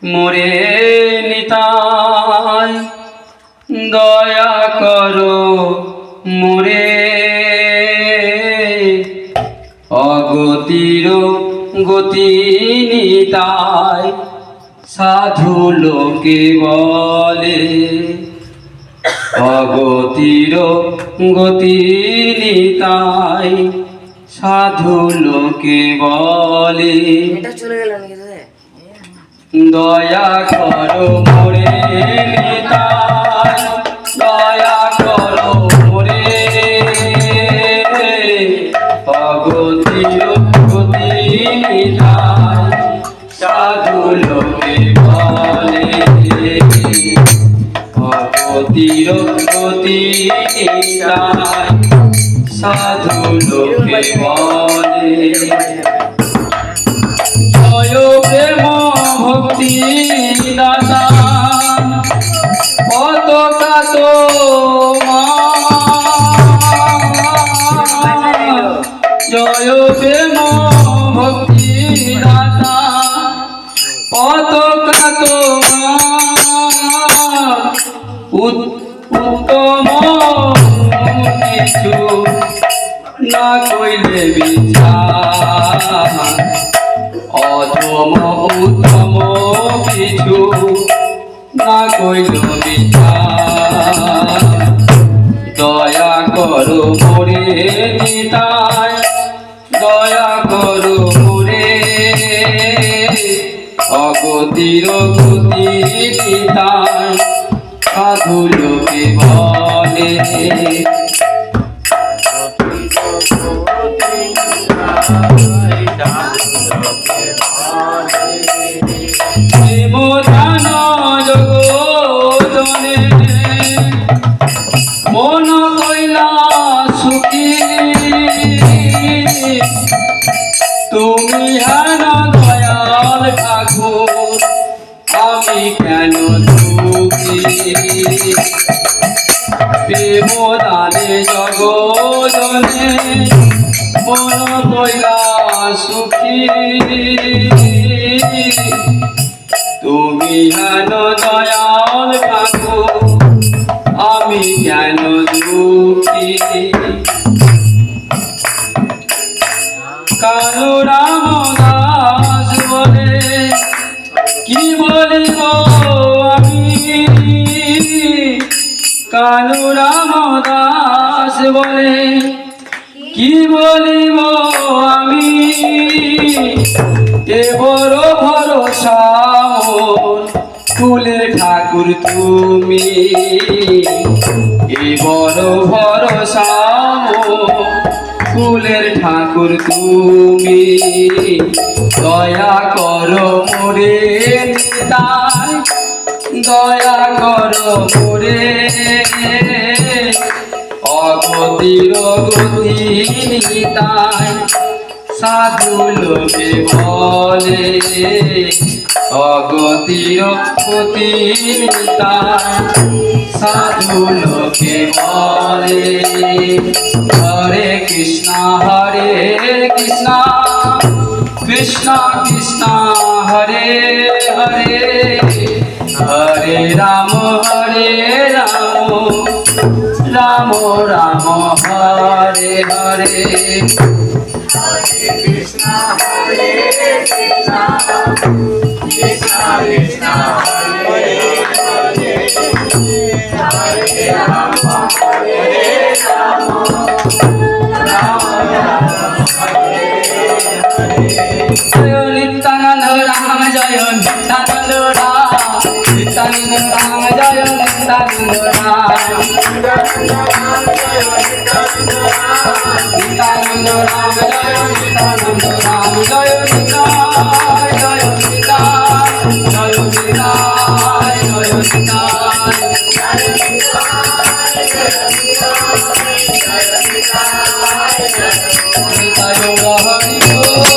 মোরে নিতাই দয়া করো মোরে অগতির গতি নিতাই সাধু লোকে বলে অগতির গতি নিতাই সাধু লোকে বলে দয়া করো মোরে নিতাই দয়া করো মোরে অগতির গতি নিতাই সাধু লোকে বলে অগতির গতি নিতাই সাধু লোকে বলে জয় প্রেম ভক্তি দাতা কত কাত জয় প্রেম ভক্তি দাতা কত কাত উত্তম কিছু না কইলে বিচার অধম উত্তম কিছু না কইল বিচার দয়া করো মোরে নিতাই দয়া করো মোরে অগতির গতি নিতাই সাধু লোকে বলে প্রেমধান জগজনে মন কইলা সুখী তুমি হেন দয়াল ঠাকুর আমি কেন দুঃখী প্রেমদানে জগজনে মন কইলা সুখী তুমি হেন দয়াল ঠাকুর আমি কেন দুঃখী কানু রামদাস বলে কি বলিব আমি কানু রামদাস বলে কি বলিব আমি এ বড় ভরসা কুলে ঠাকুর তুমি এ বড় ভরসা কুলের ঠাকুর তুমি দয়া করো মোরে নিতাই দয়া করো মোরে অগতির গতি নিতাই সাধু লোকে বলে অগতির গতি নিতাই সাধু লোকে বলে হরে Krishna Krishna Krishna Hare Hare Hare Ram Ram Ram Hare Hare Krishna Hare Krishna Krishna Krishna Hare Hare Hare Rama Hare Rama Rama Rama Hare Hare Nityananda Ram Jaya Nityananda Ram Nityananda Ram Jaya Nityananda Ram Nityananda Ram Jaya Nityananda Ram Jaya Nitai Jaya Nitai Jaya Nitai Jaya Nitai Nitai Gauri